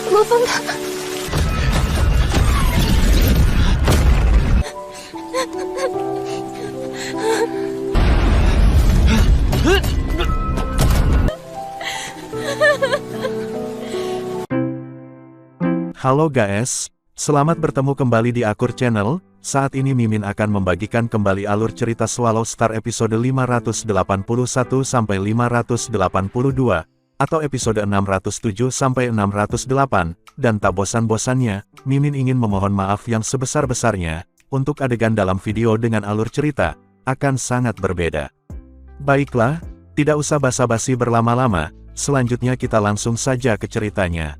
Lupeng. Halo guys, selamat bertemu kembali di Akur Channel. Saat ini Mimin akan membagikan kembali alur cerita Swallow Star episode 581 sampai 582. Atau episode 607 sampai 608, dan tak bosan-bosannya, Mimin ingin memohon maaf yang sebesar-besarnya, untuk adegan dalam video dengan alur cerita, akan sangat berbeda. Baiklah, tidak usah basa-basi berlama-lama, selanjutnya kita langsung saja ke ceritanya.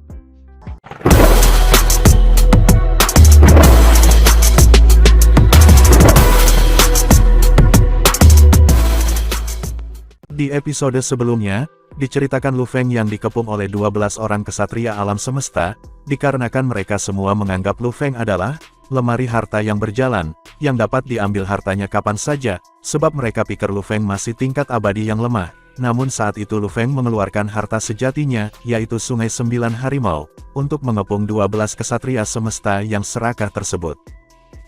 Di episode sebelumnya, diceritakan Lu Feng yang dikepung oleh 12 orang kesatria alam semesta, dikarenakan mereka semua menganggap Lu Feng adalah lemari harta yang berjalan, yang dapat diambil hartanya kapan saja, sebab mereka pikir Lu Feng masih tingkat abadi yang lemah. Namun saat itu Lu Feng mengeluarkan harta sejatinya, yaitu Sungai 9 Harimau, untuk mengepung 12 kesatria semesta yang serakah tersebut.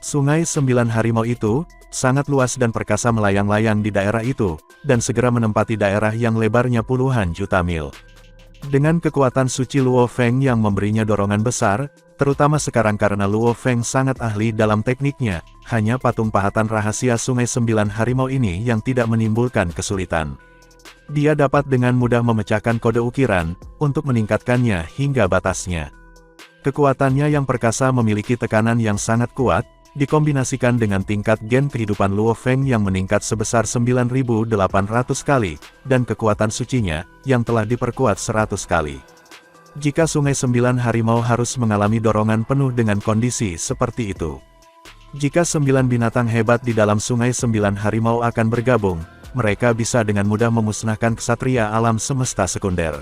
Sungai 9 Harimau itu sangat luas dan perkasa melayang-layang di daerah itu, dan segera menempati daerah yang lebarnya puluhan juta mil. Dengan kekuatan suci Luo Feng yang memberinya dorongan besar, terutama sekarang karena Luo Feng sangat ahli dalam tekniknya, hanya patung pahatan rahasia Sungai 9 Harimau ini yang tidak menimbulkan kesulitan. Dia dapat dengan mudah memecahkan kode ukiran, untuk meningkatkannya hingga batasnya. Kekuatannya yang perkasa memiliki tekanan yang sangat kuat, dikombinasikan dengan tingkat gen kehidupan Luo Feng yang meningkat sebesar 9.800 kali, dan kekuatan sucinya, yang telah diperkuat 100 kali. Jika Sungai 9 Harimau harus mengalami dorongan penuh dengan kondisi seperti itu. Jika 9 binatang hebat di dalam Sungai 9 Harimau akan bergabung, mereka bisa dengan mudah memusnahkan kesatria alam semesta sekunder.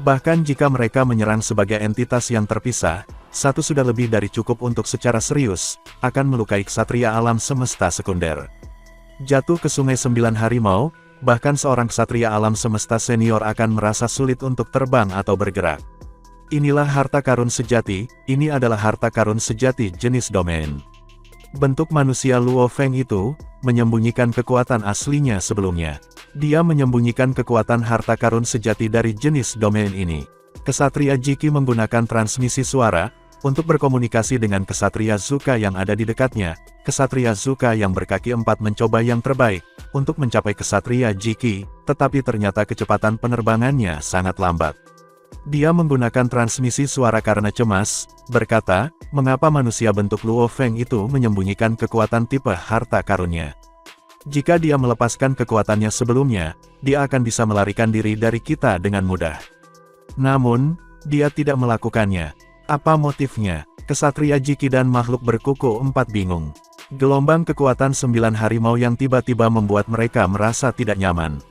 Bahkan jika mereka menyerang sebagai entitas yang terpisah, satu sudah lebih dari cukup untuk secara serius, akan melukai kesatria alam semesta sekunder. Jatuh ke Sungai 9 Harimau, bahkan seorang kesatria alam semesta senior akan merasa sulit untuk terbang atau bergerak. Inilah harta karun sejati, ini adalah harta karun sejati jenis domain. Bentuk manusia Luo Feng itu, menyembunyikan kekuatan aslinya sebelumnya. Dia menyembunyikan kekuatan harta karun sejati dari jenis domain ini. Kesatria Jiki menggunakan transmisi suara, untuk berkomunikasi dengan kesatria Zuka yang ada di dekatnya. Kesatria Zuka yang berkaki 4 mencoba yang terbaik, untuk mencapai kesatria Jiki, tetapi ternyata kecepatan penerbangannya sangat lambat. Dia menggunakan transmisi suara karena cemas, berkata, mengapa manusia bentuk Luo Feng itu menyembunyikan kekuatan tipe harta karunnya. Jika dia melepaskan kekuatannya sebelumnya, dia akan bisa melarikan diri dari kita dengan mudah. Namun, dia tidak melakukannya. Apa motifnya? Kesatria Jiki dan makhluk berkuku 4 bingung. Gelombang kekuatan 9 harimau yang tiba-tiba membuat mereka merasa tidak nyaman.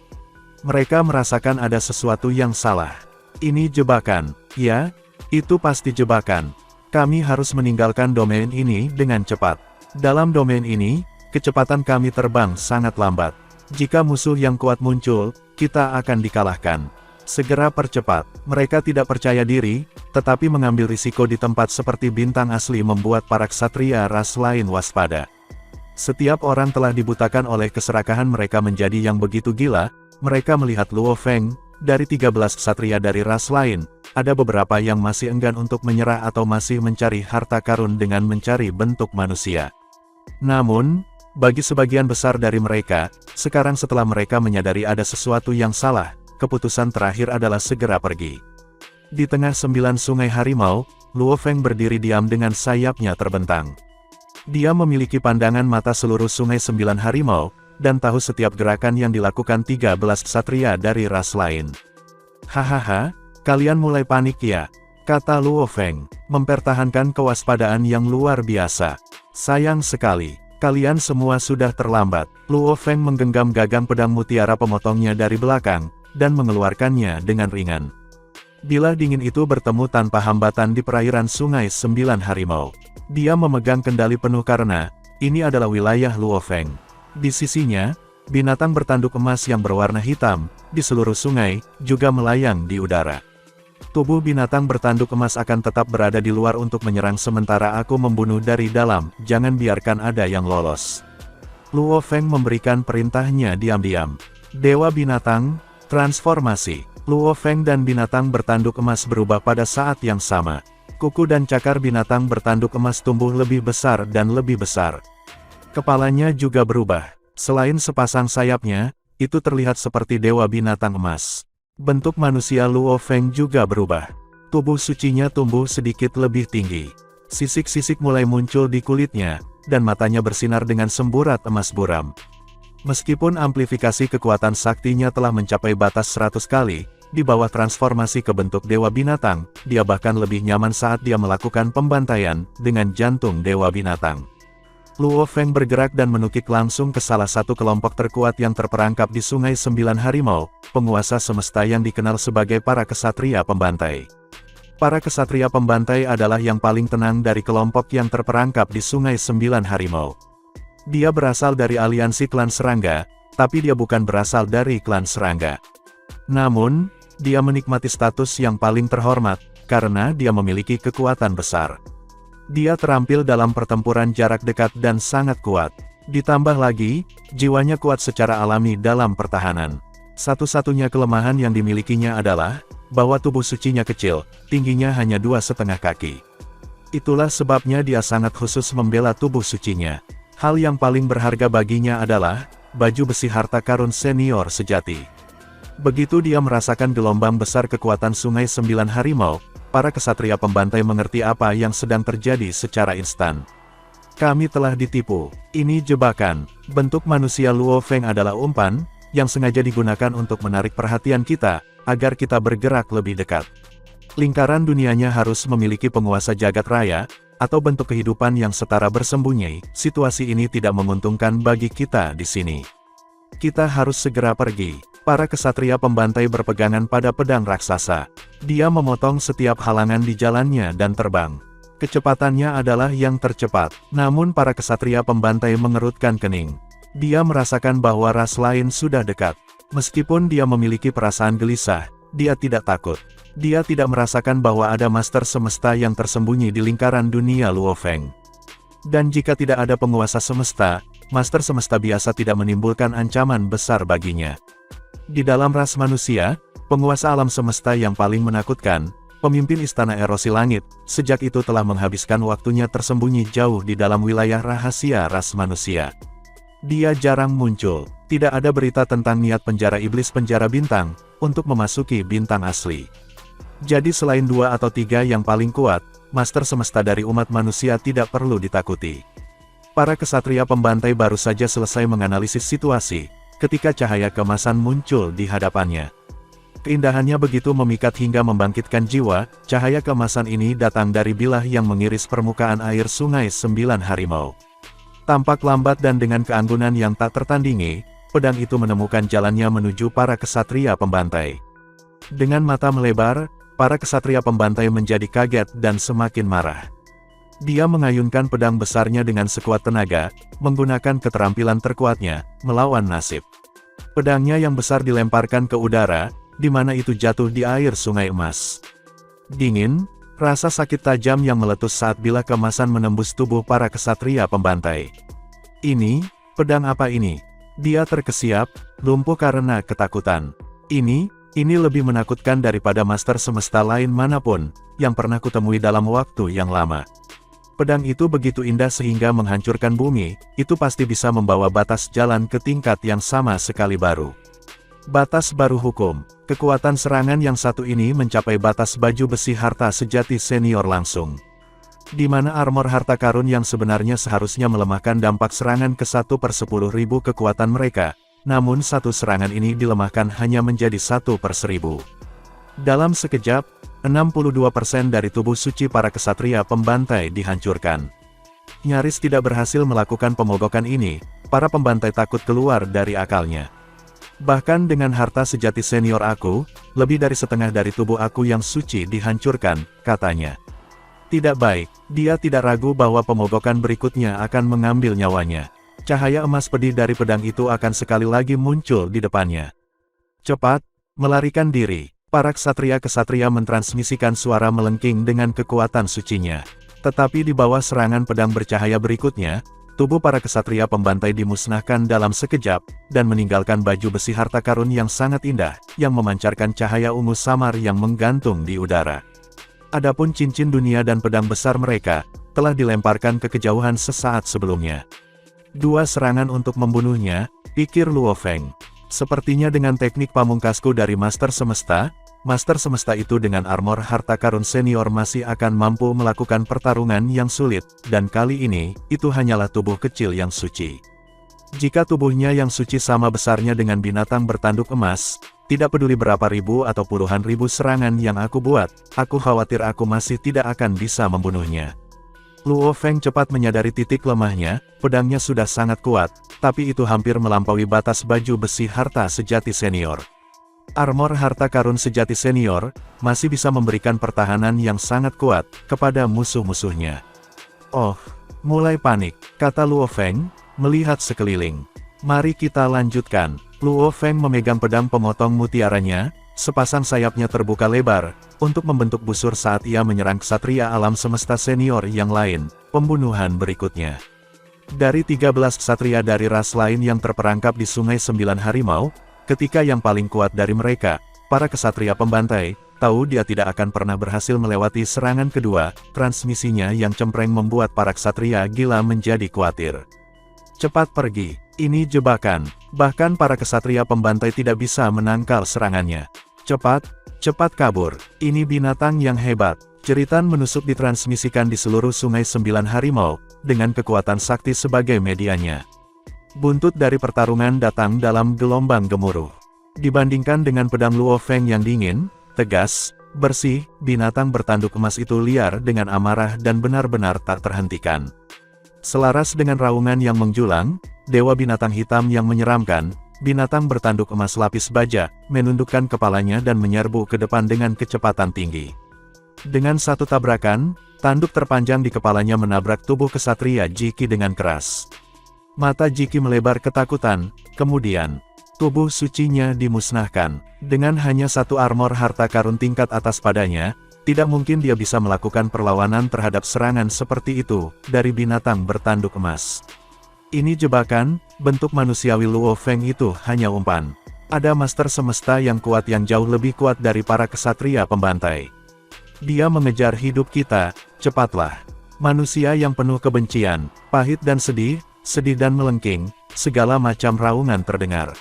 Mereka merasakan ada sesuatu yang salah. Ini jebakan. Ya, itu pasti jebakan. Kami harus meninggalkan domain ini dengan cepat. Dalam domain ini, kecepatan kami terbang sangat lambat. Jika musuh yang kuat muncul, kita akan dikalahkan. Segera percepat. Mereka tidak percaya diri, tetapi mengambil risiko di tempat seperti bintang asli membuat para ksatria ras lain waspada. Setiap orang telah dibutakan oleh keserakahan mereka menjadi yang begitu gila. Mereka melihat Luo Feng, dari 13 ksatria dari ras lain, ada beberapa yang masih enggan untuk menyerah atau masih mencari harta karun dengan mencari bentuk manusia. Namun, bagi sebagian besar dari mereka, sekarang setelah mereka menyadari ada sesuatu yang salah, keputusan terakhir adalah segera pergi. Di tengah 9 sungai harimau, Luo Feng berdiri diam dengan sayapnya terbentang. Dia memiliki pandangan mata seluruh sungai 9 harimau, dan tahu setiap gerakan yang dilakukan 13 ksatria dari ras lain. Hahaha, kalian mulai panik ya, kata Luo Feng, mempertahankan kewaspadaan yang luar biasa. Sayang sekali, kalian semua sudah terlambat. Luo Feng menggenggam gagang pedang mutiara pemotongnya dari belakang, dan mengeluarkannya dengan ringan. Bilah dingin itu bertemu tanpa hambatan di perairan Sungai Sembilan Harimau. Dia memegang kendali penuh karena, ini adalah wilayah Luo Feng. Di sisinya, binatang bertanduk emas yang berwarna hitam, di seluruh sungai, juga melayang di udara. Tubuh binatang bertanduk emas akan tetap berada di luar untuk menyerang sementara aku membunuh dari dalam, jangan biarkan ada yang lolos. Luo Feng memberikan perintahnya diam-diam. Dewa binatang, transformasi. Luo Feng dan binatang bertanduk emas berubah pada saat yang sama. Kuku dan cakar binatang bertanduk emas tumbuh lebih besar dan lebih besar. Kepalanya juga berubah. Selain sepasang sayapnya, itu terlihat seperti dewa binatang emas. Bentuk manusia Luo Feng juga berubah. Tubuh sucinya tumbuh sedikit lebih tinggi. Sisik-sisik mulai muncul di kulitnya, dan matanya bersinar dengan semburat emas buram. Meskipun amplifikasi kekuatan saktinya telah mencapai batas 100 kali, di bawah transformasi ke bentuk dewa binatang, dia bahkan lebih nyaman saat dia melakukan pembantaian dengan jantung dewa binatang. Luo Feng bergerak dan menukik langsung ke salah satu kelompok terkuat yang terperangkap di Sungai Sembilan Harimau, penguasa semesta yang dikenal sebagai para kesatria pembantai. Para kesatria pembantai adalah yang paling tenang dari kelompok yang terperangkap di Sungai Sembilan Harimau. Dia berasal dari aliansi klan serangga, tapi dia bukan berasal dari klan serangga. Namun, dia menikmati status yang paling terhormat, karena dia memiliki kekuatan besar. Dia terampil dalam pertempuran jarak dekat dan sangat kuat. Ditambah lagi, jiwanya kuat secara alami dalam pertahanan. Satu-satunya kelemahan yang dimilikinya adalah, bahwa tubuh sucinya kecil, tingginya hanya 2,5 kaki. Itulah sebabnya dia sangat khusus membela tubuh sucinya. Hal yang paling berharga baginya adalah, baju besi harta karun senior sejati. Begitu dia merasakan gelombang besar kekuatan Sungai Sembilan Harimau, para kesatria pembantai mengerti apa yang sedang terjadi secara instan. Kami telah ditipu. Ini jebakan. Bentuk manusia Luo Feng adalah umpan, yang sengaja digunakan untuk menarik perhatian kita, agar kita bergerak lebih dekat. Lingkaran dunianya harus memiliki penguasa jagat raya, atau bentuk kehidupan yang setara bersembunyi. Situasi ini tidak menguntungkan bagi kita di sini. Kita harus segera pergi. Para kesatria pembantai berpegangan pada pedang raksasa. Dia memotong setiap halangan di jalannya dan terbang. Kecepatannya adalah yang tercepat. Namun para kesatria pembantai mengerutkan kening. Dia merasakan bahwa ras lain sudah dekat. Meskipun dia memiliki perasaan gelisah, dia tidak takut. Dia tidak merasakan bahwa ada master semesta yang tersembunyi di lingkaran dunia Luo Feng. Dan jika tidak ada penguasa semesta, master semesta biasa tidak menimbulkan ancaman besar baginya. Di dalam ras manusia, penguasa alam semesta yang paling menakutkan, pemimpin istana erosi langit, sejak itu telah menghabiskan waktunya tersembunyi jauh di dalam wilayah rahasia ras manusia. Dia jarang muncul. Tidak ada berita tentang niat penjara iblis penjara bintang, untuk memasuki bintang asli. Jadi selain 2 atau 3 yang paling kuat, master semesta dari umat manusia tidak perlu ditakuti. Para kesatria pembantai baru saja selesai menganalisis situasi, ketika cahaya keemasan muncul di hadapannya. Keindahannya begitu memikat hingga membangkitkan jiwa. Cahaya keemasan ini datang dari bilah yang mengiris permukaan air Sungai Sembilan Harimau. Tampak lambat dan dengan keanggunan yang tak tertandingi, pedang itu menemukan jalannya menuju para kesatria pembantai. Dengan mata melebar, para kesatria pembantai menjadi kaget dan semakin marah. Dia mengayunkan pedang besarnya dengan sekuat tenaga, menggunakan keterampilan terkuatnya, melawan nasib. Pedangnya yang besar dilemparkan ke udara, di mana itu jatuh di air sungai emas. Dingin, rasa sakit tajam yang meletus saat bilah keemasan menembus tubuh para kesatria pembantai. Ini, pedang apa ini? Dia terkesiap, lumpuh karena ketakutan. Ini lebih menakutkan daripada master semesta lain manapun, yang pernah kutemui dalam waktu yang lama. Pedang itu begitu indah sehingga menghancurkan bumi, itu pasti bisa membawa batas jalan ke tingkat yang sama sekali baru. Batas baru hukum, kekuatan serangan yang satu ini mencapai batas baju besi harta sejati senior langsung. Di mana armor harta karun yang sebenarnya seharusnya melemahkan dampak serangan ke 1/10.000 kekuatan mereka. Namun satu serangan ini dilemahkan hanya menjadi 1/1000. Dalam sekejap, 62% dari tubuh suci para kesatria pembantai dihancurkan. Nyaris tidak berhasil melakukan pemogokan ini, para pembantai takut keluar dari akalnya. Bahkan dengan harta sejati senior aku, lebih dari setengah dari tubuh aku yang suci dihancurkan, katanya. Tidak baik, dia tidak ragu bahwa pemogokan berikutnya akan mengambil nyawanya. Cahaya emas pedih dari pedang itu akan sekali lagi muncul di depannya. Cepat, melarikan diri. Para ksatria-ksatria mentransmisikan suara melengking dengan kekuatan sucinya. Tetapi di bawah serangan pedang bercahaya berikutnya, tubuh para ksatria pembantai dimusnahkan dalam sekejap, dan meninggalkan baju besi harta karun yang sangat indah, yang memancarkan cahaya ungu samar yang menggantung di udara. Adapun cincin dunia dan pedang besar mereka, telah dilemparkan ke kejauhan sesaat sebelumnya. Dua serangan untuk membunuhnya, pikir Luo Feng. Sepertinya dengan teknik pamungkasku dari Master Semesta itu dengan armor harta karun senior masih akan mampu melakukan pertarungan yang sulit, dan kali ini, itu hanyalah tubuh kecil yang suci. Jika tubuhnya yang suci sama besarnya dengan binatang bertanduk emas, tidak peduli berapa ribu atau puluhan ribu serangan yang aku buat, aku khawatir aku masih tidak akan bisa membunuhnya. Luo Feng cepat menyadari titik lemahnya, pedangnya sudah sangat kuat, tapi itu hampir melampaui batas baju besi harta sejati senior. Armor harta karun sejati senior, masih bisa memberikan pertahanan yang sangat kuat, kepada musuh-musuhnya. Oh, mulai panik, kata Luo Feng, melihat sekeliling. Mari kita lanjutkan. Luo Feng memegang pedang pemotong mutiaranya, sepasang sayapnya terbuka lebar, untuk membentuk busur saat ia menyerang ksatria alam semesta senior yang lain, pembunuhan berikutnya. Dari 13 ksatria dari ras lain yang terperangkap di Sungai Sembilan Harimau, ketika yang paling kuat dari mereka, para ksatria pembantai, tahu dia tidak akan pernah berhasil melewati serangan kedua, transmisinya yang cempreng membuat para ksatria gila menjadi khawatir. Cepat pergi, ini jebakan, bahkan para ksatria pembantai tidak bisa menangkal serangannya. Cepat kabur, ini binatang yang hebat. Jeritan menusuk ditransmisikan di seluruh Sungai Sembilan Harimau, dengan kekuatan sakti sebagai medianya. Buntut dari pertarungan datang dalam gelombang gemuruh. Dibandingkan dengan pedang Luo Feng yang dingin, tegas, bersih, binatang bertanduk emas itu liar dengan amarah dan benar-benar tak terhentikan. Selaras dengan raungan yang menjulang, dewa binatang hitam yang menyeramkan, binatang bertanduk emas lapis baja, menundukkan kepalanya dan menyerbu ke depan dengan kecepatan tinggi. Dengan satu tabrakan, tanduk terpanjang di kepalanya menabrak tubuh ksatria Jiki dengan keras. Mata Jiki melebar ketakutan, kemudian, tubuh sucinya dimusnahkan. Dengan hanya satu armor harta karun tingkat atas padanya, tidak mungkin dia bisa melakukan perlawanan terhadap serangan seperti itu, dari binatang bertanduk emas. Ini jebakan, bentuk manusiawi Luo Feng itu hanya umpan. Ada Master Semesta yang kuat yang jauh lebih kuat dari para ksatria pembantai. Dia mengejar hidup kita, cepatlah. Manusia yang penuh kebencian, pahit dan sedih dan melengking, segala macam raungan terdengar.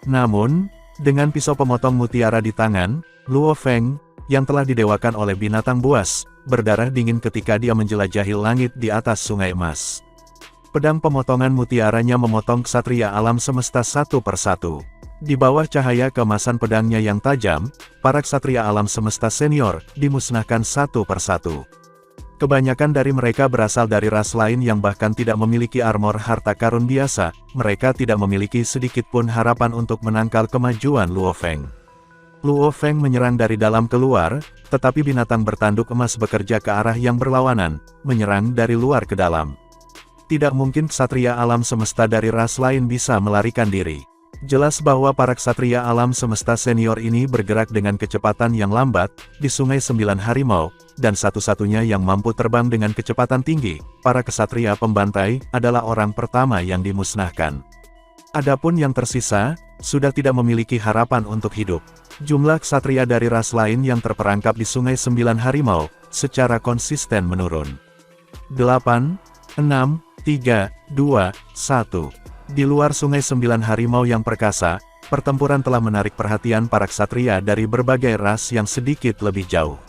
Namun, dengan pisau pemotong mutiara di tangan, Luo Feng, yang telah didewakan oleh binatang buas, berdarah dingin ketika dia menjelajahi langit di atas sungai emas. Pedang pemotongan mutiaranya memotong ksatria alam semesta satu persatu. Di bawah cahaya keemasan pedangnya yang tajam, para ksatria alam semesta senior dimusnahkan satu persatu. Kebanyakan dari mereka berasal dari ras lain yang bahkan tidak memiliki armor harta karun biasa, mereka tidak memiliki sedikit pun harapan untuk menangkal kemajuan Luo Feng. Luo Feng menyerang dari dalam keluar, tetapi binatang bertanduk emas bekerja ke arah yang berlawanan, menyerang dari luar ke dalam. Tidak mungkin ksatria alam semesta dari ras lain bisa melarikan diri. Jelas bahwa para ksatria alam semesta senior ini bergerak dengan kecepatan yang lambat, di Sungai Sembilan Harimau, dan satu-satunya yang mampu terbang dengan kecepatan tinggi, para ksatria pembantai, adalah orang pertama yang dimusnahkan. Adapun yang tersisa, sudah tidak memiliki harapan untuk hidup. Jumlah ksatria dari ras lain yang terperangkap di Sungai Sembilan Harimau, secara konsisten menurun. 8, 6, 3, 2, 1. Di luar Sungai Sembilan Harimau yang perkasa, pertempuran telah menarik perhatian para ksatria dari berbagai ras yang sedikit lebih jauh.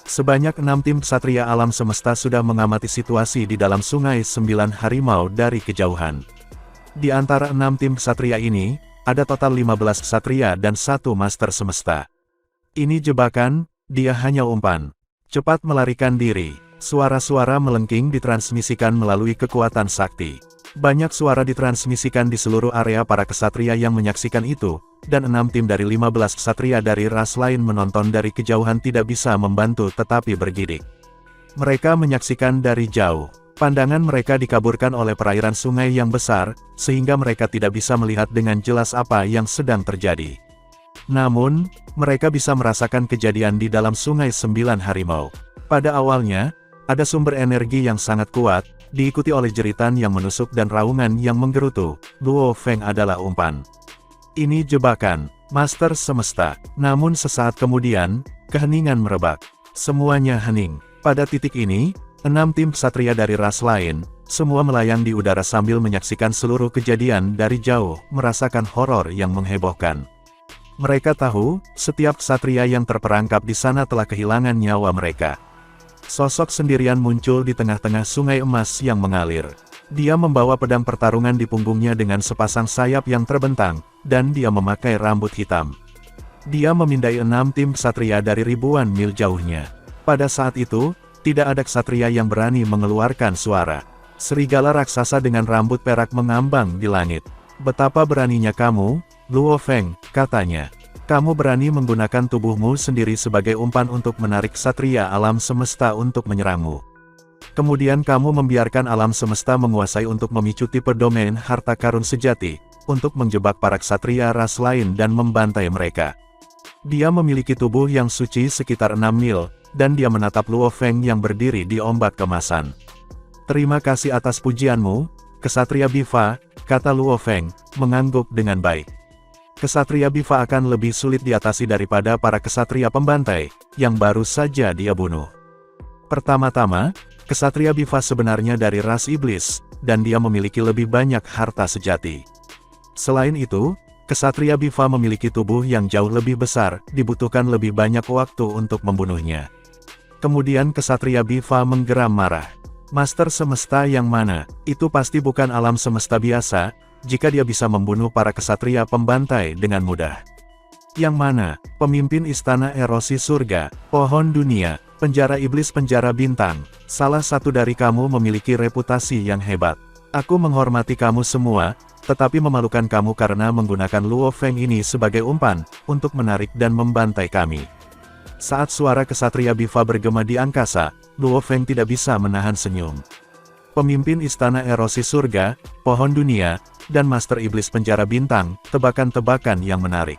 Sebanyak 6 tim ksatria alam semesta sudah mengamati situasi di dalam Sungai Sembilan Harimau dari kejauhan. Di antara 6 tim ksatria ini, ada total 15 ksatria dan 1 master semesta. Ini jebakan, dia hanya umpan. Cepat melarikan diri. Suara-suara melengking ditransmisikan melalui kekuatan sakti. Banyak suara ditransmisikan di seluruh area para kesatria yang menyaksikan itu, dan 6 tim dari 15 kesatria dari ras lain menonton dari kejauhan tidak bisa membantu tetapi bergidik. Mereka menyaksikan dari jauh. Pandangan mereka dikaburkan oleh perairan sungai yang besar, sehingga mereka tidak bisa melihat dengan jelas apa yang sedang terjadi. Namun, mereka bisa merasakan kejadian di dalam sungai 9 harimau. Pada awalnya, ada sumber energi yang sangat kuat, diikuti oleh jeritan yang menusuk dan raungan yang menggerutu. Luo Feng adalah umpan. Ini jebakan, Master Semesta. Namun sesaat kemudian, keheningan merebak. Semuanya hening. Pada titik ini, 6 tim ksatria dari ras lain, semua melayang di udara sambil menyaksikan seluruh kejadian dari jauh, merasakan horor yang menghebohkan. Mereka tahu, setiap ksatria yang terperangkap di sana telah kehilangan nyawa mereka. Sosok sendirian muncul di tengah-tengah sungai emas yang mengalir. Dia membawa pedang pertarungan di punggungnya dengan sepasang sayap yang terbentang, dan dia memakai rambut hitam. Dia memindai 6 tim ksatria dari ribuan mil jauhnya. Pada saat itu, tidak ada ksatria yang berani mengeluarkan suara. Serigala raksasa dengan rambut perak mengambang di langit. Betapa beraninya kamu, Luo Feng, katanya. Kamu berani menggunakan tubuhmu sendiri sebagai umpan untuk menarik ksatria alam semesta untuk menyerangmu. Kemudian kamu membiarkan alam semesta menguasai untuk memicu tipe domain harta karun sejati, untuk menjebak para ksatria ras lain dan membantai mereka. Dia memiliki tubuh yang suci sekitar 6 mil, dan dia menatap Luo Feng yang berdiri di ombak kemasan. Terima kasih atas pujianmu, Kesatria Bifa, kata Luo Feng, mengangguk dengan baik. Kesatria Bifa akan lebih sulit diatasi daripada para kesatria pembantai, yang baru saja dia bunuh. Pertama-tama, Kesatria Bifa sebenarnya dari ras iblis, dan dia memiliki lebih banyak harta sejati. Selain itu, Kesatria Bifa memiliki tubuh yang jauh lebih besar, dibutuhkan lebih banyak waktu untuk membunuhnya. Kemudian Kesatria Bifa menggeram marah. Master Semesta yang mana? Itu pasti bukan alam semesta biasa, jika dia bisa membunuh para kesatria pembantai dengan mudah. Yang mana? Pemimpin istana erosi surga, pohon dunia, penjara iblis penjara bintang. Salah satu dari kamu memiliki reputasi yang hebat. Aku menghormati kamu semua, tetapi memalukan kamu karena menggunakan Luo Feng ini sebagai umpan, untuk menarik dan membantai kami. Saat suara Kesatria Bifa bergema di angkasa, Luo Feng tidak bisa menahan senyum. Pemimpin istana erosi surga, pohon dunia, dan Master Iblis penjara bintang, tebakan-tebakan yang menarik.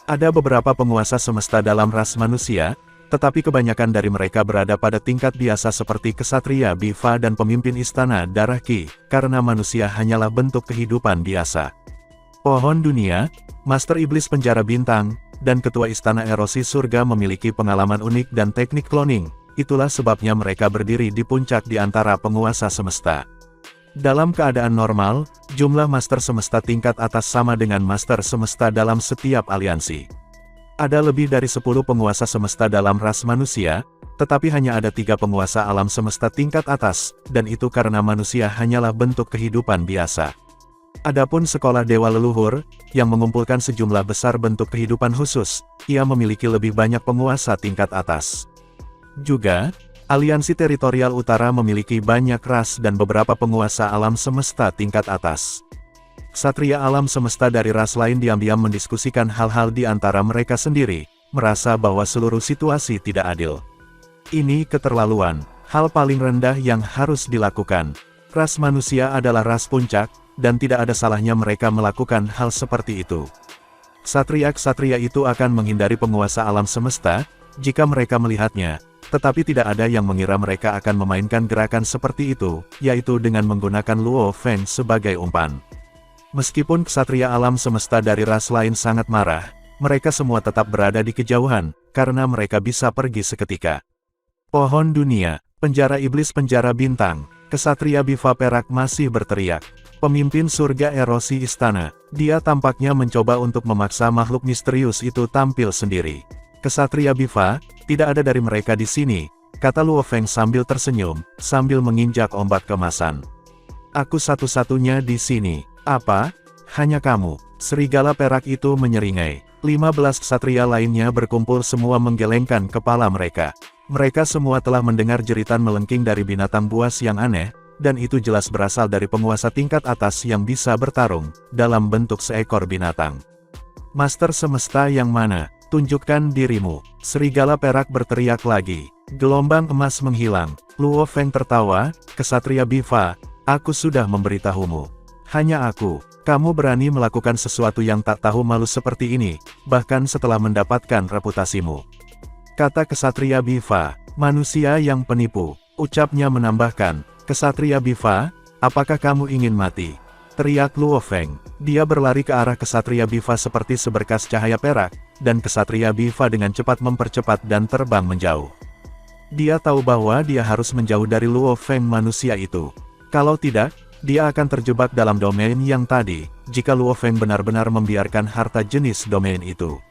Ada beberapa penguasa semesta dalam ras manusia, tetapi kebanyakan dari mereka berada pada tingkat biasa seperti Kesatria Bifa dan pemimpin istana darah Qi, karena manusia hanyalah bentuk kehidupan biasa. Pohon dunia, Master Iblis penjara bintang, dan ketua istana erosi surga memiliki pengalaman unik dan teknik cloning. Itulah sebabnya mereka berdiri di puncak di antara penguasa semesta. Dalam keadaan normal, jumlah Master Semesta tingkat atas sama dengan Master Semesta dalam setiap aliansi. Ada lebih dari 10 penguasa semesta dalam ras manusia, tetapi hanya ada 3 penguasa alam semesta tingkat atas, dan itu karena manusia hanyalah bentuk kehidupan biasa. Adapun sekolah dewa leluhur, yang mengumpulkan sejumlah besar bentuk kehidupan khusus, ia memiliki lebih banyak penguasa tingkat atas. Juga, aliansi teritorial utara memiliki banyak ras dan beberapa penguasa alam semesta tingkat atas. Ksatria alam semesta dari ras lain diam-diam mendiskusikan hal-hal di antara mereka sendiri, merasa bahwa seluruh situasi tidak adil. Ini keterlaluan, hal paling rendah yang harus dilakukan. Ras manusia adalah ras puncak, dan tidak ada salahnya mereka melakukan hal seperti itu. Ksatria-ksatria itu akan menghindari penguasa alam semesta, jika mereka melihatnya, tetapi tidak ada yang mengira mereka akan memainkan gerakan seperti itu, yaitu dengan menggunakan Luo Feng sebagai umpan. Meskipun ksatria alam semesta dari ras lain sangat marah, mereka semua tetap berada di kejauhan, karena mereka bisa pergi seketika. Pohon dunia, penjara iblis penjara bintang, Kesatria Bifa perak masih berteriak. Pemimpin surga erosi istana, dia tampaknya mencoba untuk memaksa makhluk misterius itu tampil sendiri. Kesatria Bifa, tidak ada dari mereka di sini, kata Luo Feng sambil tersenyum, sambil menginjak ombak kemasan. Aku satu-satunya di sini. Apa? Hanya kamu? Serigala perak itu menyeringai. 15 ksatria lainnya berkumpul semua menggelengkan kepala mereka. Mereka semua telah mendengar jeritan melengking dari binatang buas yang aneh, dan itu jelas berasal dari penguasa tingkat atas yang bisa bertarung, dalam bentuk seekor binatang. Master semesta yang mana? Tunjukkan dirimu. Serigala perak berteriak lagi. Gelombang emas menghilang. Luo Feng tertawa, Ksatria Bifa, aku sudah memberitahumu. Hanya aku. Kamu berani melakukan sesuatu yang tak tahu malu seperti ini, bahkan setelah mendapatkan reputasimu. Kata Ksatria Bifa, manusia yang penipu. Ucapnya menambahkan, Ksatria Bifa, apakah kamu ingin mati? Teriak Luo Feng. Dia berlari ke arah Ksatria Bifa seperti seberkas cahaya perak, dan Ksatria Bifa dengan cepat mempercepat dan terbang menjauh. Dia tahu bahwa dia harus menjauh dari Luo Feng manusia itu. Kalau tidak, dia akan terjebak dalam domain yang tadi, jika Luo Feng benar-benar membiarkan harta jenis domain itu.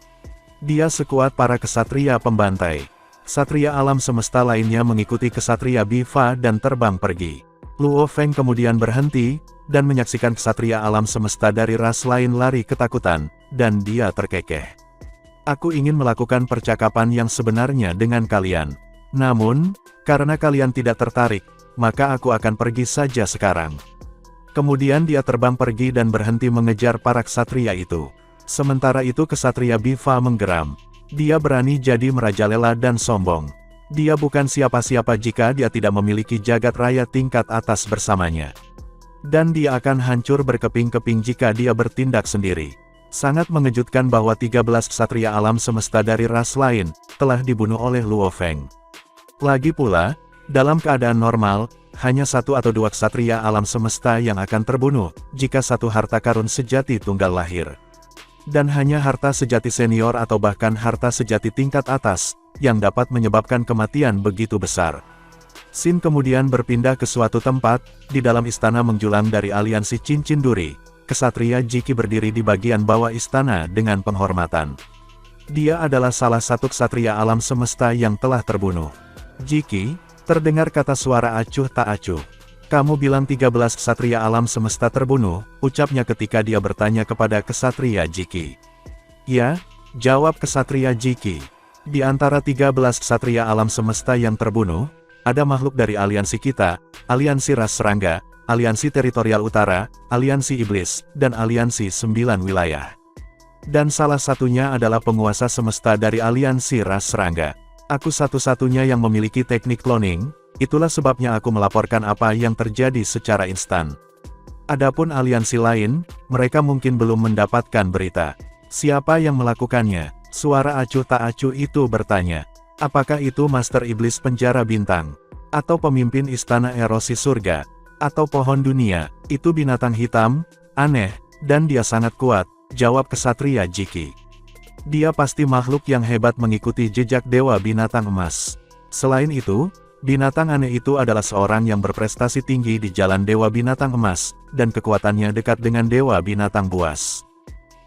Dia sekuat para ksatria pembantai. Ksatria alam semesta lainnya mengikuti Ksatria Bifa dan terbang pergi. Luo Feng kemudian berhenti, dan menyaksikan ksatria alam semesta dari ras lain lari ketakutan, dan dia terkekeh. Aku ingin melakukan percakapan yang sebenarnya dengan kalian. Namun, karena kalian tidak tertarik, maka aku akan pergi saja sekarang. Kemudian dia terbang pergi dan berhenti mengejar para ksatria itu. Sementara itu Ksatria Bifa menggeram. Dia berani jadi merajalela dan sombong. Dia bukan siapa-siapa jika dia tidak memiliki jagat raya tingkat atas bersamanya. Dan dia akan hancur berkeping-keping jika dia bertindak sendiri. Sangat mengejutkan bahwa 13 ksatria alam semesta dari ras lain, telah dibunuh oleh Luo Feng. Lagi pula, dalam keadaan normal, hanya 1 atau 2 ksatria alam semesta yang akan terbunuh, jika satu harta karun sejati tunggal lahir. Dan hanya harta sejati senior atau bahkan harta sejati tingkat atas, yang dapat menyebabkan kematian begitu besar. Sin kemudian berpindah ke suatu tempat, di dalam istana menjulang dari aliansi cincin duri. Ksatria Jiki berdiri di bagian bawah istana dengan penghormatan. Dia adalah salah satu ksatria alam semesta yang telah terbunuh. Jiki, terdengar kata suara acuh tak acuh. Kamu bilang 13 ksatria alam semesta terbunuh, ucapnya ketika dia bertanya kepada Ksatria Jiki. Ya, jawab Ksatria Jiki. Di antara 13 ksatria alam semesta yang terbunuh, ada makhluk dari aliansi kita, aliansi ras serangga, aliansi teritorial utara, aliansi iblis, dan aliansi 9 wilayah. Dan salah satunya adalah penguasa semesta dari aliansi ras serangga. Aku satu-satunya yang memiliki teknik cloning. Itulah sebabnya aku melaporkan apa yang terjadi secara instan. Adapun aliansi lain, mereka mungkin belum mendapatkan berita. Siapa yang melakukannya? Suara acuh tak acuh itu bertanya. Apakah itu Master Iblis Penjara Bintang? Atau pemimpin Istana Erosi Surga? Atau Pohon Dunia? Itu binatang hitam, aneh, dan dia sangat kuat, jawab Ksatria Jiki. Dia pasti makhluk yang hebat mengikuti jejak Dewa Binatang Emas. Selain itu, binatang aneh itu adalah seorang yang berprestasi tinggi di jalan Dewa Binatang Emas, dan kekuatannya dekat dengan Dewa Binatang Buas.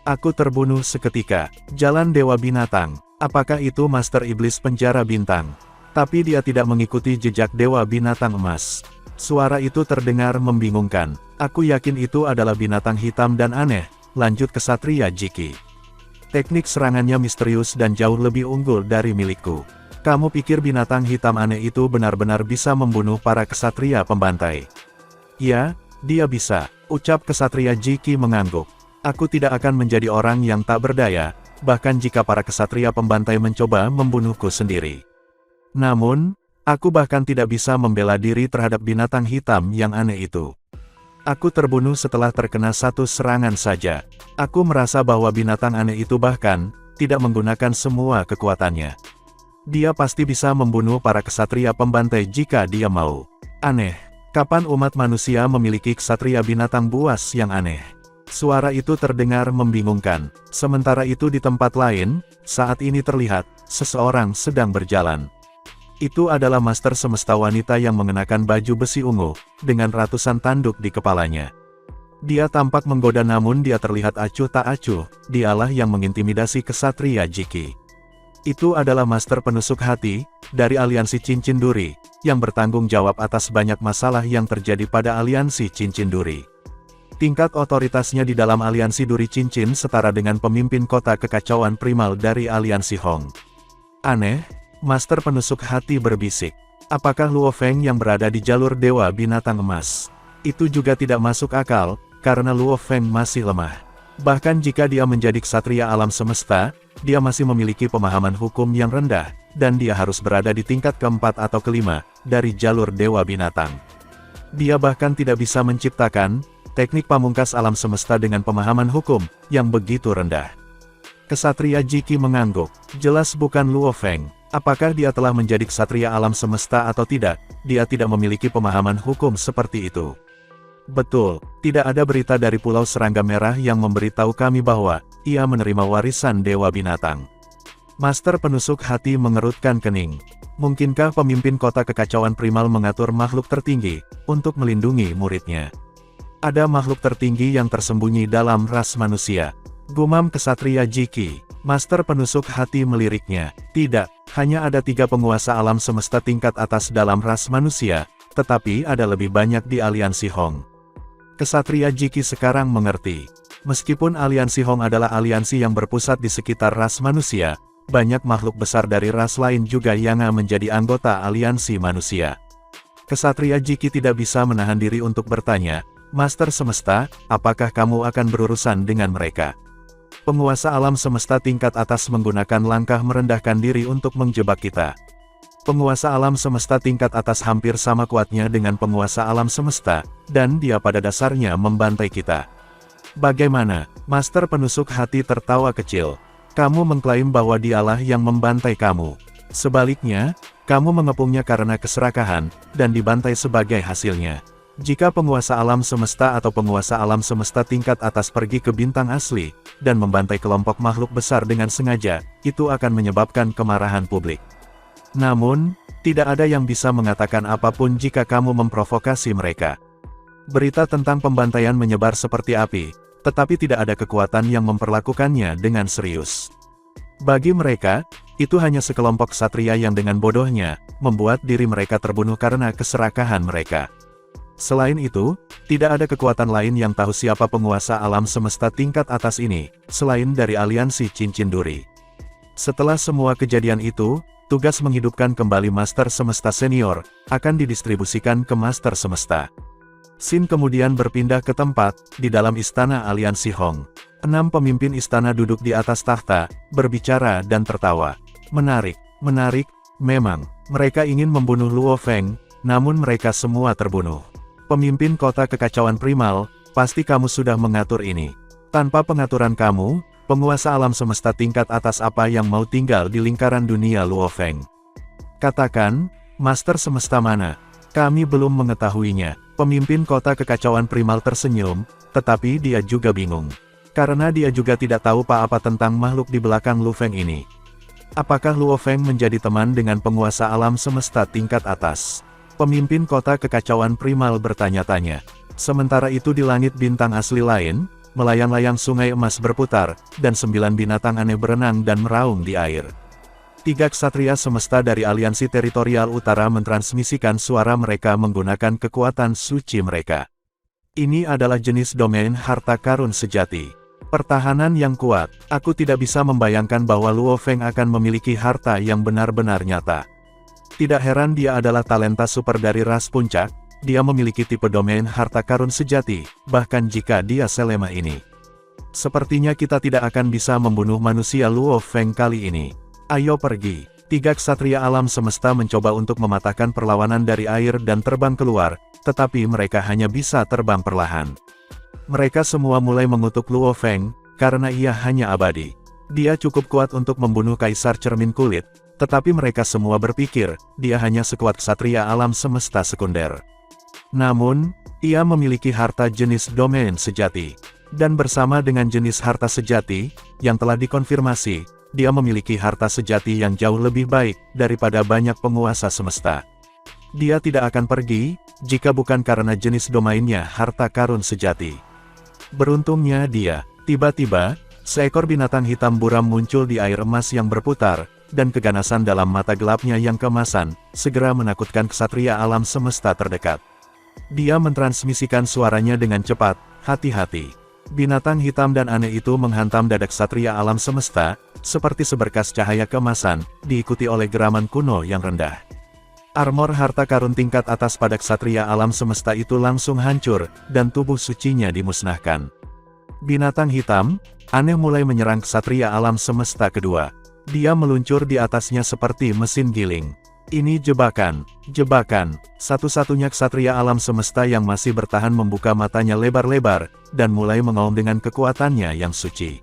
Aku terbunuh seketika. Jalan Dewa Binatang. Apakah itu Master Iblis Penjara Bintang? Tapi dia tidak mengikuti jejak Dewa Binatang Emas. Suara itu terdengar membingungkan. Aku yakin itu adalah binatang hitam dan aneh, lanjut Ksatria Jiki. Teknik serangannya misterius dan jauh lebih unggul dari milikku. Kamu pikir binatang hitam aneh itu benar-benar bisa membunuh para ksatria pembantai? Ya, dia bisa, ucap Ksatria Jiki mengangguk. Aku tidak akan menjadi orang yang tak berdaya, bahkan jika para ksatria pembantai mencoba membunuhku sendiri. Namun, aku bahkan tidak bisa membela diri terhadap binatang hitam yang aneh itu. Aku terbunuh setelah terkena satu serangan saja. Aku merasa bahwa binatang aneh itu bahkan tidak menggunakan semua kekuatannya. Dia pasti bisa membunuh para ksatria pembantai jika dia mau. Aneh, kapan umat manusia memiliki ksatria binatang buas yang aneh? Suara itu terdengar membingungkan. Sementara itu di tempat lain, saat ini terlihat, seseorang sedang berjalan. Itu adalah Master Semesta wanita yang mengenakan baju besi ungu, dengan ratusan tanduk di kepalanya. Dia tampak menggoda namun dia terlihat acuh tak acuh, dialah yang mengintimidasi Ksatria Jiki. Itu adalah Master Penusuk Hati, dari aliansi Cincin Duri, yang bertanggung jawab atas banyak masalah yang terjadi pada aliansi Cincin Duri. Tingkat otoritasnya di dalam aliansi Duri Cincin setara dengan pemimpin kota kekacauan primal dari aliansi Hong. Aneh, Master Penusuk Hati berbisik. Apakah Luo Feng yang berada di jalur Dewa Binatang Emas? Itu juga tidak masuk akal, karena Luo Feng masih lemah. Bahkan jika dia menjadi ksatria alam semesta, dia masih memiliki pemahaman hukum yang rendah, dan dia harus berada di tingkat keempat atau kelima, dari jalur Dewa Binatang. Dia bahkan tidak bisa menciptakan teknik pamungkas alam semesta dengan pemahaman hukum yang begitu rendah. Ksatria Jiki mengangguk, jelas bukan Luo Feng. Apakah dia telah menjadi ksatria alam semesta atau tidak, dia tidak memiliki pemahaman hukum seperti itu. Betul, tidak ada berita dari Pulau Serangga Merah yang memberitahu kami bahwa ia menerima warisan Dewa Binatang. Master Penusuk Hati mengerutkan kening. Mungkinkah pemimpin kota kekacauan primal mengatur makhluk tertinggi untuk melindungi muridnya? Ada makhluk tertinggi yang tersembunyi dalam ras manusia. Gumam Ksatria Jiki. Master Penusuk Hati meliriknya. Tidak, hanya ada 3 penguasa alam semesta tingkat atas dalam ras manusia, tetapi ada lebih banyak di aliansi Hong. Ksatria Jiki sekarang mengerti. Meskipun aliansi Hong adalah aliansi yang berpusat di sekitar ras manusia, banyak makhluk besar dari ras lain juga yang menjadi anggota aliansi manusia. Ksatria Jiki tidak bisa menahan diri untuk bertanya, Master Semesta, apakah kamu akan berurusan dengan mereka? Penguasa alam semesta tingkat atas menggunakan langkah merendahkan diri untuk menjebak kita. Penguasa alam semesta tingkat atas hampir sama kuatnya dengan penguasa alam semesta, dan dia pada dasarnya membantai kita. Bagaimana? Master Penusuk Hati tertawa kecil. Kamu mengklaim bahwa dialah yang membantai kamu. Sebaliknya, kamu mengepungnya karena keserakahan, dan dibantai sebagai hasilnya. Jika penguasa alam semesta atau penguasa alam semesta tingkat atas pergi ke bintang asli, dan membantai kelompok makhluk besar dengan sengaja, itu akan menyebabkan kemarahan publik. Namun, tidak ada yang bisa mengatakan apapun jika kamu memprovokasi mereka. Berita tentang pembantaian menyebar seperti api, tetapi tidak ada kekuatan yang memperlakukannya dengan serius. Bagi mereka, itu hanya sekelompok ksatria yang dengan bodohnya, membuat diri mereka terbunuh karena keserakahan mereka. Selain itu, tidak ada kekuatan lain yang tahu siapa penguasa alam semesta tingkat atas ini, selain dari aliansi Cincin Duri. Setelah semua kejadian itu, tugas menghidupkan kembali Master Semesta Senior, akan didistribusikan ke Master Semesta. Sin kemudian berpindah ke tempat, di dalam istana aliansi Hong. 6 pemimpin istana duduk di atas tahta, berbicara dan tertawa. Menarik, memang, mereka ingin membunuh Luo Feng, namun mereka semua terbunuh. Pemimpin kota kekacauan primal, pasti kamu sudah mengatur ini. Tanpa pengaturan kamu, penguasa alam semesta tingkat atas apa yang mau tinggal di lingkaran dunia Luo Feng? Katakan, Master Semesta mana? Kami belum mengetahuinya. Pemimpin kota kekacauan primal tersenyum, tetapi dia juga bingung. Karena dia juga tidak tahu apa-apa tentang makhluk di belakang Lu Feng ini. Apakah Luo Feng menjadi teman dengan penguasa alam semesta tingkat atas? Pemimpin kota kekacauan primal bertanya-tanya. Sementara itu di langit bintang asli lain, melayang-layang sungai emas berputar, dan 9 binatang aneh berenang dan meraung di air. 3 ksatria semesta dari aliansi teritorial utara mentransmisikan suara mereka menggunakan kekuatan suci mereka. Ini adalah jenis domain harta karun sejati. Pertahanan yang kuat. Aku tidak bisa membayangkan bahwa Luo Feng akan memiliki harta yang benar-benar nyata. Tidak heran dia adalah talenta super dari ras puncak, dia memiliki tipe domain harta karun sejati, bahkan jika dia selema ini. Sepertinya kita tidak akan bisa membunuh manusia Luo Feng kali ini. Ayo pergi. 3 ksatria alam semesta mencoba untuk mematahkan perlawanan dari air dan terbang keluar, tetapi mereka hanya bisa terbang perlahan. Mereka semua mulai mengutuk Luo Feng, karena ia hanya abadi. Dia cukup kuat untuk membunuh Kaisar Cermin Kulit, tetapi mereka semua berpikir, dia hanya sekuat ksatria alam semesta sekunder. Namun, ia memiliki harta jenis domain sejati. Dan bersama dengan jenis harta sejati, yang telah dikonfirmasi, dia memiliki harta sejati yang jauh lebih baik, daripada banyak penguasa semesta. Dia tidak akan pergi, jika bukan karena jenis domainnya harta karun sejati. Beruntungnya dia, tiba-tiba, seekor binatang hitam buram muncul di air emas yang berputar, dan keganasan dalam mata gelapnya yang keemasan, segera menakutkan ksatria alam semesta terdekat. Dia mentransmisikan suaranya dengan cepat, Hati-hati. Binatang hitam dan aneh itu menghantam dada ksatria alam semesta, seperti seberkas cahaya keemasan, diikuti oleh geraman kuno yang rendah. Armor harta karun tingkat atas pada ksatria alam semesta itu langsung hancur, dan tubuh sucinya dimusnahkan. Binatang hitam, aneh mulai menyerang ksatria alam semesta kedua. Dia meluncur di atasnya seperti mesin giling. Ini jebakan, jebakan. Satu-satunya ksatria alam semesta yang masih bertahan membuka matanya lebar-lebar, dan mulai mengaum dengan kekuatannya yang suci.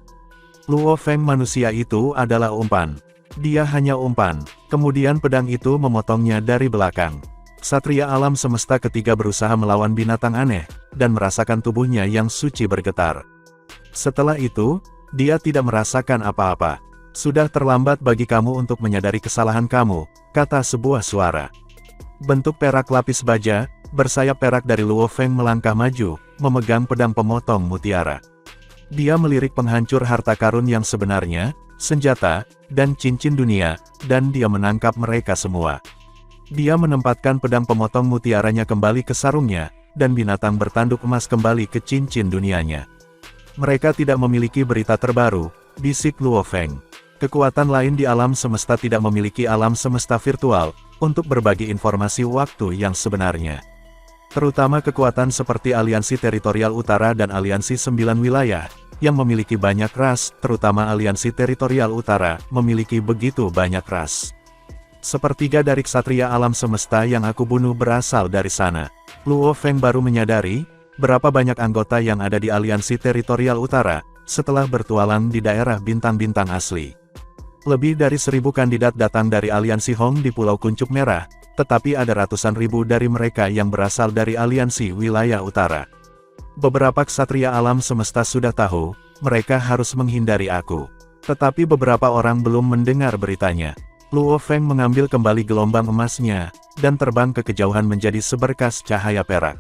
Luo Feng manusia itu adalah umpan. Dia hanya umpan, kemudian pedang itu memotongnya dari belakang. Ksatria alam semesta ketiga berusaha melawan binatang aneh, dan merasakan tubuhnya yang suci bergetar. Setelah itu, dia tidak merasakan apa-apa. Sudah terlambat bagi kamu untuk menyadari kesalahan kamu, kata sebuah suara. Bentuk perak lapis baja, bersayap perak dari Luo Feng melangkah maju, memegang pedang pemotong mutiara. Dia melirik penghancur harta karun yang sebenarnya, senjata, dan cincin dunia, dan dia menangkap mereka semua. Dia menempatkan pedang pemotong mutiaranya kembali ke sarungnya, dan binatang bertanduk emas kembali ke cincin dunianya. Mereka tidak memiliki berita terbaru, bisik Luo Feng. Kekuatan lain di alam semesta tidak memiliki alam semesta virtual, untuk berbagi informasi waktu yang sebenarnya. Terutama kekuatan seperti Aliansi Teritorial Utara dan Aliansi 9 Wilayah, yang memiliki banyak ras, terutama Aliansi Teritorial Utara, memiliki begitu banyak ras. Sepertiga dari ksatria alam semesta yang aku bunuh berasal dari sana. Luo Feng baru menyadari, berapa banyak anggota yang ada di Aliansi Teritorial Utara, setelah bertualang di daerah bintang-bintang asli. Lebih dari 1000 kandidat datang dari Aliansi Hong di Pulau Kuncup Merah, tetapi ada ratusan ribu dari mereka yang berasal dari Aliansi Wilayah Utara. Beberapa ksatria alam semesta sudah tahu, mereka harus menghindari aku. Tetapi beberapa orang belum mendengar beritanya. Luo Feng mengambil kembali gelombang emasnya, dan terbang ke kejauhan menjadi seberkas cahaya perak.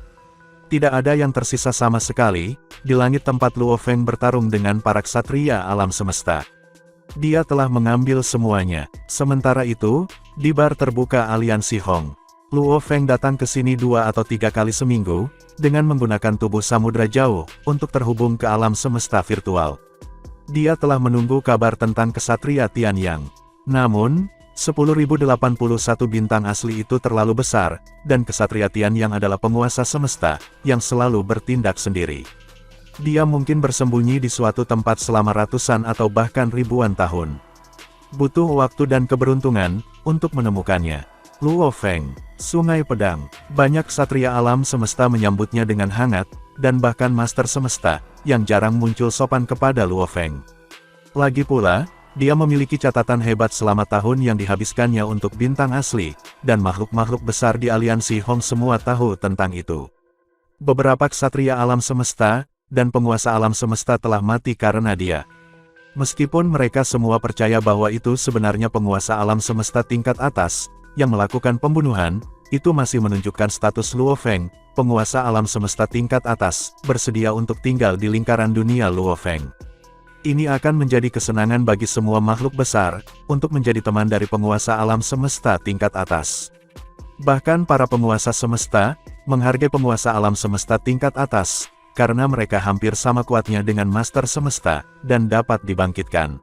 Tidak ada yang tersisa sama sekali, di langit tempat Luo Feng bertarung dengan para ksatria alam semesta. Dia telah mengambil semuanya. Sementara itu, di bar terbuka Aliansi Hong, Luo Feng datang ke sini 2 atau 3 kali seminggu, dengan menggunakan tubuh samudra jauh, untuk terhubung ke alam semesta virtual. Dia telah menunggu kabar tentang ksatria Tianyang. Namun, 10.081 bintang asli itu terlalu besar, dan ksatria Tianyang adalah penguasa semesta, yang selalu bertindak sendiri. Dia mungkin bersembunyi di suatu tempat selama ratusan atau bahkan ribuan tahun. Butuh waktu dan keberuntungan, untuk menemukannya. Luo Feng, Sungai Pedang. Banyak ksatria alam semesta menyambutnya dengan hangat, dan bahkan Master Semesta, yang jarang muncul sopan kepada Luo Feng. Lagi pula, dia memiliki catatan hebat selama tahun yang dihabiskannya untuk bintang asli, dan makhluk-makhluk besar di Aliansi Hong semua tahu tentang itu. Beberapa ksatria alam semesta, dan penguasa alam semesta telah mati karena dia. Meskipun mereka semua percaya bahwa itu sebenarnya penguasa alam semesta tingkat atas, yang melakukan pembunuhan, itu masih menunjukkan status Luo Feng, penguasa alam semesta tingkat atas, bersedia untuk tinggal di lingkaran dunia Luo Feng. Ini akan menjadi kesenangan bagi semua makhluk besar, untuk menjadi teman dari penguasa alam semesta tingkat atas. Bahkan para penguasa semesta, menghargai penguasa alam semesta tingkat atas, karena mereka hampir sama kuatnya dengan Master Semesta, dan dapat dibangkitkan.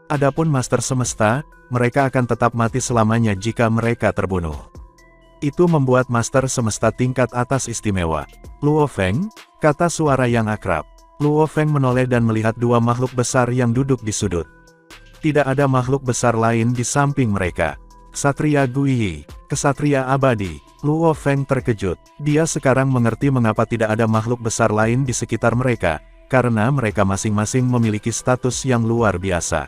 Adapun Master Semesta, mereka akan tetap mati selamanya jika mereka terbunuh. Itu membuat Master Semesta tingkat atas istimewa. Luo Feng, kata suara yang akrab. Luo Feng menoleh dan melihat 2 makhluk besar yang duduk di sudut. Tidak ada makhluk besar lain di samping mereka. Ksatria Guiyi, Ksatria Abadi. Luo Feng terkejut. Dia sekarang mengerti mengapa tidak ada makhluk besar lain di sekitar mereka, karena mereka masing-masing memiliki status yang luar biasa.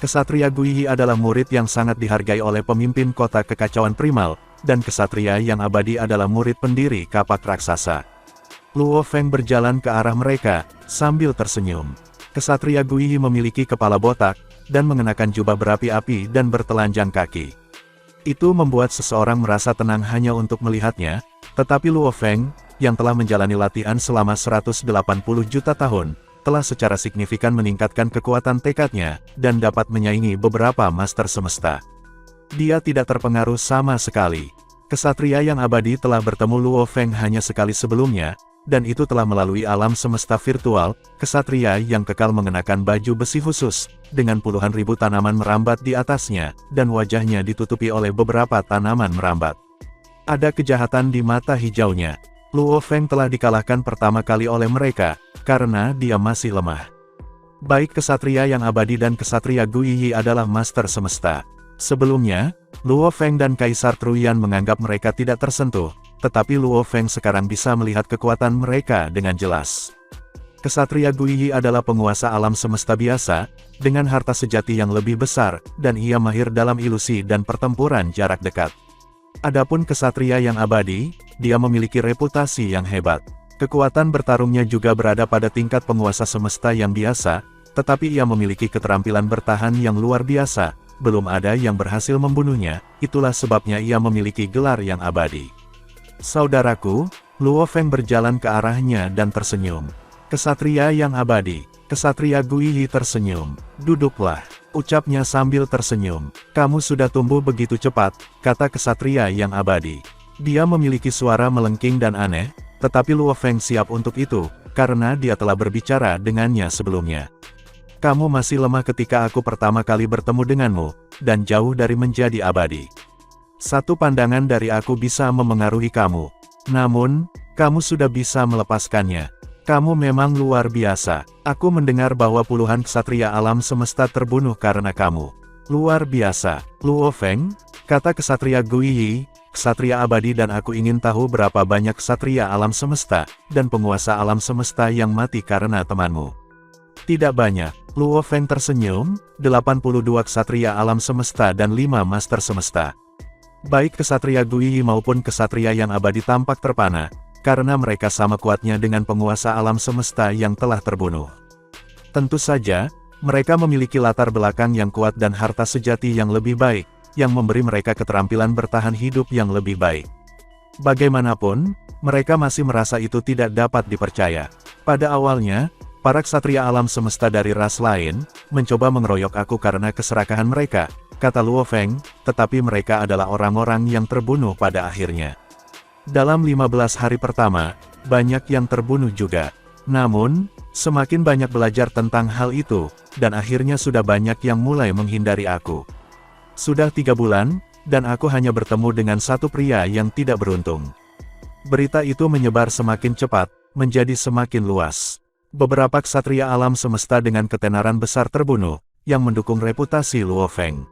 Ksatria Guiyi adalah murid yang sangat dihargai oleh pemimpin kota kekacauan primal, dan Ksatria yang abadi adalah murid pendiri kapak raksasa. Luo Feng berjalan ke arah mereka, sambil tersenyum. Ksatria Guiyi memiliki kepala botak, dan mengenakan jubah berapi-api dan bertelanjang kaki. Itu membuat seseorang merasa tenang hanya untuk melihatnya, tetapi Luo Feng, yang telah menjalani latihan selama 180 juta tahun, telah secara signifikan meningkatkan kekuatan tekadnya, dan dapat menyaingi beberapa Master Semesta. Dia tidak terpengaruh sama sekali. Ksatria yang abadi telah bertemu Luo Feng hanya sekali sebelumnya, dan itu telah melalui alam semesta virtual. Kesatria yang kekal mengenakan baju besi khusus, dengan puluhan ribu tanaman merambat di atasnya, dan wajahnya ditutupi oleh beberapa tanaman merambat. Ada kejahatan di mata hijaunya. Luo Feng telah dikalahkan pertama kali oleh mereka, karena dia masih lemah. Baik kesatria yang abadi dan kesatria Guiyi adalah master semesta. Sebelumnya, Luo Feng dan Kaisar Truyan menganggap mereka tidak tersentuh, tetapi Luo Feng sekarang bisa melihat kekuatan mereka dengan jelas. Kesatria Guiyi adalah penguasa alam semesta biasa, dengan harta sejati yang lebih besar, dan ia mahir dalam ilusi dan pertempuran jarak dekat. Adapun kesatria yang abadi, dia memiliki reputasi yang hebat. Kekuatan bertarungnya juga berada pada tingkat penguasa semesta yang biasa, tetapi ia memiliki keterampilan bertahan yang luar biasa, belum ada yang berhasil membunuhnya, itulah sebabnya ia memiliki gelar yang abadi. Saudaraku, Luo Feng berjalan ke arahnya dan tersenyum. Kesatria yang abadi, kesatria Guiyi tersenyum. Duduklah, ucapnya sambil tersenyum. Kamu sudah tumbuh begitu cepat, kata kesatria yang abadi. Dia memiliki suara melengking dan aneh, tetapi Luo Feng siap untuk itu, karena dia telah berbicara dengannya sebelumnya. Kamu masih lemah ketika aku pertama kali bertemu denganmu, dan jauh dari menjadi abadi. Satu pandangan dari aku bisa memengaruhi kamu. Namun, kamu sudah bisa melepaskannya. Kamu memang luar biasa. Aku mendengar bahwa puluhan ksatria alam semesta terbunuh karena kamu. Luar biasa, Luo Feng, kata ksatria Guiyi, ksatria abadi, dan aku ingin tahu berapa banyak ksatria alam semesta, dan penguasa alam semesta yang mati karena temanmu. Tidak banyak, Luo Feng tersenyum, 82 ksatria alam semesta dan 5 master semesta. Baik kesatria Guiyi maupun kesatria yang abadi tampak terpana, karena mereka sama kuatnya dengan penguasa alam semesta yang telah terbunuh. Tentu saja, mereka memiliki latar belakang yang kuat dan harta sejati yang lebih baik, yang memberi mereka keterampilan bertahan hidup yang lebih baik. Bagaimanapun, mereka masih merasa itu tidak dapat dipercaya. Pada awalnya, para ksatria alam semesta dari ras lain, mencoba mengeroyok aku karena keserakahan mereka, kata Luo Feng, tetapi mereka adalah orang-orang yang terbunuh pada akhirnya. Dalam 15 hari pertama, banyak yang terbunuh juga. Namun, semakin banyak belajar tentang hal itu, dan akhirnya sudah banyak yang mulai menghindari aku. Sudah 3 bulan, dan aku hanya bertemu dengan satu pria yang tidak beruntung. Berita itu menyebar semakin cepat, menjadi semakin luas. Beberapa ksatria alam semesta dengan ketenaran besar terbunuh, yang mendukung reputasi Luo Feng.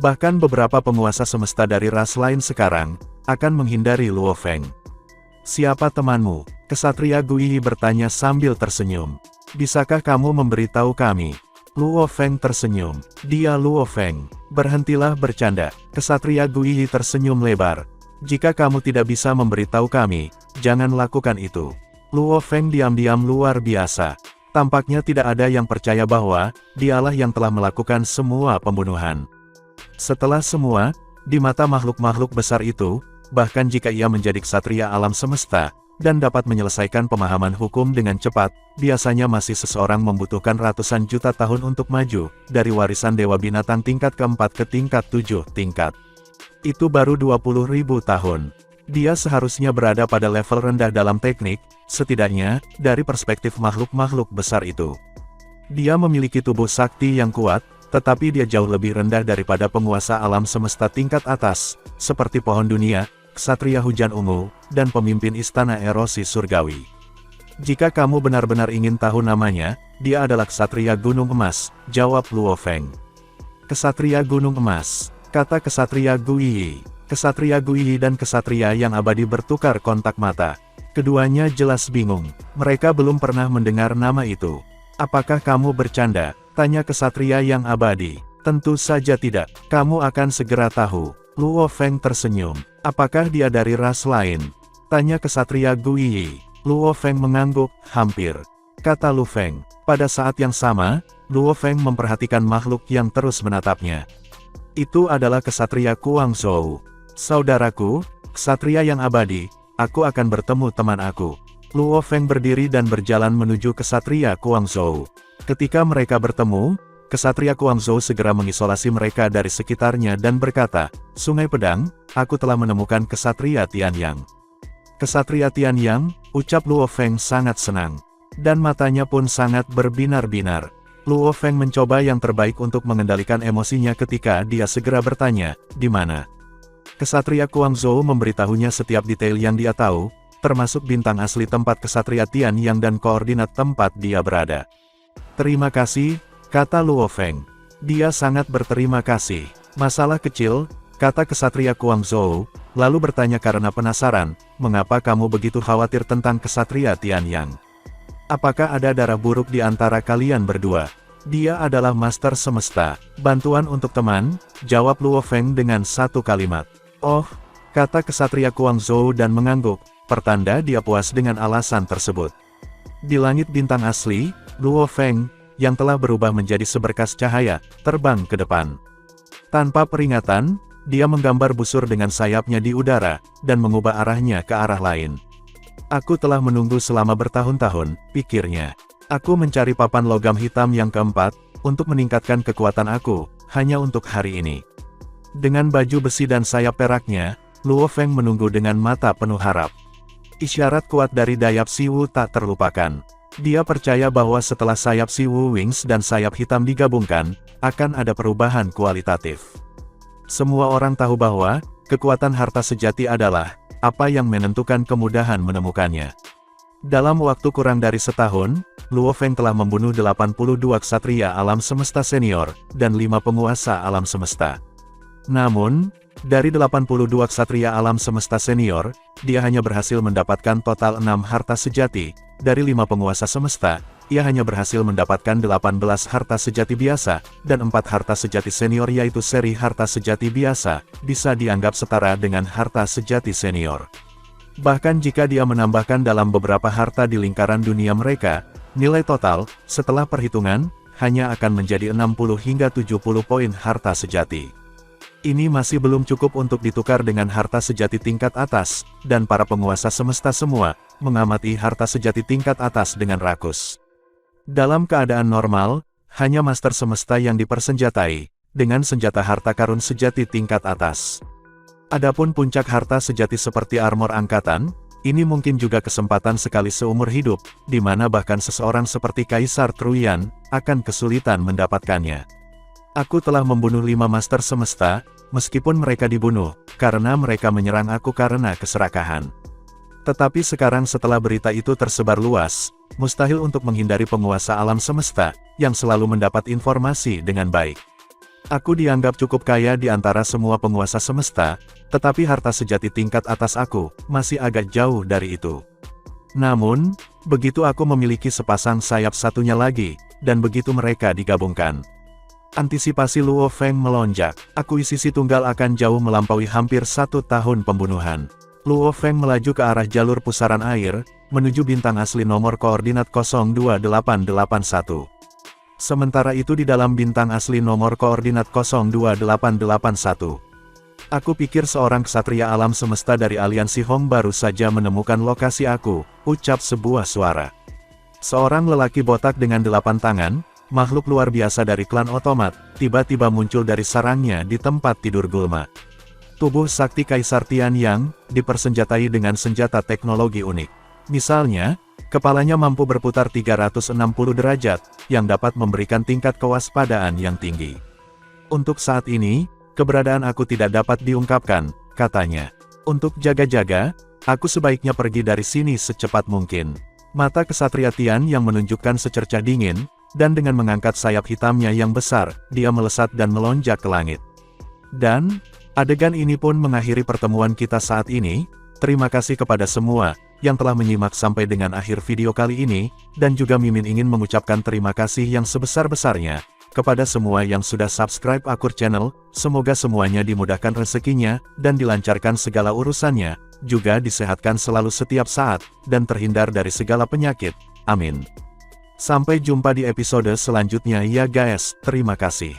Bahkan beberapa penguasa semesta dari ras lain sekarang, akan menghindari Luo Feng. Siapa temanmu? Kesatria Guiyi bertanya sambil tersenyum. Bisakah kamu memberitahu kami? Luo Feng tersenyum. Dia Luo Feng. Berhentilah bercanda. Kesatria Guiyi tersenyum lebar. Jika kamu tidak bisa memberitahu kami, jangan lakukan itu. Luo Feng diam-diam luar biasa. Tampaknya tidak ada yang percaya bahwa, dialah yang telah melakukan semua pembunuhan. Setelah semua, di mata makhluk-makhluk besar itu, bahkan jika ia menjadi ksatria alam semesta, dan dapat menyelesaikan pemahaman hukum dengan cepat, biasanya masih seseorang membutuhkan ratusan juta tahun untuk maju, dari warisan Dewa Binatang tingkat keempat ke tingkat 7 tingkat. Itu baru 20.000 tahun. Dia seharusnya berada pada level rendah dalam teknik, setidaknya, dari perspektif makhluk-makhluk besar itu. Dia memiliki tubuh sakti yang kuat, tetapi dia jauh lebih rendah daripada penguasa alam semesta tingkat atas, seperti pohon dunia, ksatria hujan ungu, dan pemimpin istana erosi surgawi. Jika kamu benar-benar ingin tahu namanya, dia adalah ksatria gunung emas, jawab Luo Feng. Kesatria gunung emas, kata kesatria Guiyi. Kesatria Guiyi dan kesatria yang abadi bertukar kontak mata. Keduanya jelas bingung, mereka belum pernah mendengar nama itu. Apakah kamu bercanda? Tanya kesatria yang abadi. Tentu saja tidak, kamu akan segera tahu. Luo Feng tersenyum. Apakah dia dari ras lain? Tanya kesatria Guiyi. Luo Feng mengangguk, hampir. Kata Lu Feng. Pada saat yang sama, Luo Feng memperhatikan makhluk yang terus menatapnya. Itu adalah kesatria Guangzhou. Saudaraku, kesatria yang abadi, aku akan bertemu teman aku. Luo Feng berdiri dan berjalan menuju kesatria Guangzhou. Ketika mereka bertemu, kesatria Guangzhou segera mengisolasi mereka dari sekitarnya dan berkata, Sungai Pedang, aku telah menemukan kesatria Tianyang. Kesatria Tianyang, ucap Luo Feng sangat senang. Dan matanya pun sangat berbinar-binar. Luo Feng mencoba yang terbaik untuk mengendalikan emosinya ketika dia segera bertanya, di mana? Kesatria Guangzhou memberitahunya setiap detail yang dia tahu, termasuk bintang asli tempat Kesatria Tianyang dan koordinat tempat dia berada. Terima kasih, kata Luo Feng. Dia sangat berterima kasih. Masalah kecil, kata Kesatria Guangzhou, lalu bertanya karena penasaran, mengapa kamu begitu khawatir tentang Kesatria Tianyang? Apakah ada darah buruk di antara kalian berdua? Dia adalah Master Semesta. Bantuan untuk teman, jawab Luo Feng dengan satu kalimat. Oh, kata Kesatria Guangzhou dan mengangguk, pertanda dia puas dengan alasan tersebut. Di langit bintang asli, Luo Feng, yang telah berubah menjadi seberkas cahaya, terbang ke depan. Tanpa peringatan, dia menggambar busur dengan sayapnya di udara, dan mengubah arahnya ke arah lain. Aku telah menunggu selama bertahun-tahun, pikirnya. Aku mencari papan logam hitam yang keempat, untuk meningkatkan kekuatan aku, hanya untuk hari ini. Dengan baju besi dan sayap peraknya, Luo Feng menunggu dengan mata penuh harap. Isyarat kuat dari Dayap Siwu tak terlupakan. Dia percaya bahwa setelah sayap Siwu Wings dan sayap hitam digabungkan, akan ada perubahan kualitatif. Semua orang tahu bahwa, kekuatan harta sejati adalah apa yang menentukan kemudahan menemukannya. Dalam waktu kurang dari setahun, Luo Feng telah membunuh 82 ksatria alam semesta senior, dan 5 penguasa alam semesta. Namun, dari 82 ksatria alam semesta senior, dia hanya berhasil mendapatkan total 6 harta sejati. Dari 5 penguasa semesta, ia hanya berhasil mendapatkan 18 harta sejati biasa, dan 4 harta sejati senior yaitu seri harta sejati biasa, bisa dianggap setara dengan harta sejati senior. Bahkan jika dia menambahkan dalam beberapa harta di lingkaran dunia mereka, nilai total, setelah perhitungan, hanya akan menjadi 60 hingga 70 poin harta sejati. Ini masih belum cukup untuk ditukar dengan harta sejati tingkat atas, dan para penguasa semesta semua, mengamati harta sejati tingkat atas dengan rakus. Dalam keadaan normal, hanya Master Semesta yang dipersenjatai, dengan senjata harta karun sejati tingkat atas. Adapun puncak harta sejati seperti armor angkatan, ini mungkin juga kesempatan sekali seumur hidup, di mana bahkan seseorang seperti Kaisar Truyan, akan kesulitan mendapatkannya. Aku telah membunuh 5 Master Semesta, meskipun mereka dibunuh, karena mereka menyerang aku karena keserakahan. Tetapi sekarang setelah berita itu tersebar luas, mustahil untuk menghindari penguasa alam semesta, yang selalu mendapat informasi dengan baik. Aku dianggap cukup kaya di antara semua penguasa semesta, tetapi harta sejati tingkat atas aku, masih agak jauh dari itu. Namun, begitu aku memiliki sepasang sayap satunya lagi, dan begitu mereka digabungkan. Antisipasi Luo Feng melonjak, akuisisi tunggal akan jauh melampaui hampir 1 tahun pembunuhan. Luo Feng melaju ke arah jalur pusaran air, menuju bintang asli nomor koordinat 02881. Sementara itu di dalam bintang asli nomor koordinat 02881. Aku pikir seorang ksatria alam semesta dari aliansi Hong baru saja menemukan lokasi aku, ucap sebuah suara. Seorang lelaki botak dengan 8 tangan, makhluk luar biasa dari klan otomat, tiba-tiba muncul dari sarangnya di tempat tidur gulma. Tubuh sakti Kaisar Tianyang, dipersenjatai dengan senjata teknologi unik. Misalnya, kepalanya mampu berputar 360 derajat, yang dapat memberikan tingkat kewaspadaan yang tinggi. Untuk saat ini, keberadaan aku tidak dapat diungkapkan, katanya. Untuk jaga-jaga, aku sebaiknya pergi dari sini secepat mungkin. Mata Kesatria Tian yang menunjukkan secercah dingin, dan dengan mengangkat sayap hitamnya yang besar, dia melesat dan melonjak ke langit. Dan, adegan ini pun mengakhiri pertemuan kita saat ini. Terima kasih kepada semua yang telah menyimak sampai dengan akhir video kali ini, dan juga Mimin ingin mengucapkan terima kasih yang sebesar-besarnya kepada semua yang sudah subscribe Akur Channel. Semoga semuanya dimudahkan rezekinya, dan dilancarkan segala urusannya, juga disehatkan selalu setiap saat, dan terhindar dari segala penyakit. Amin. Sampai jumpa di episode selanjutnya ya guys, terima kasih.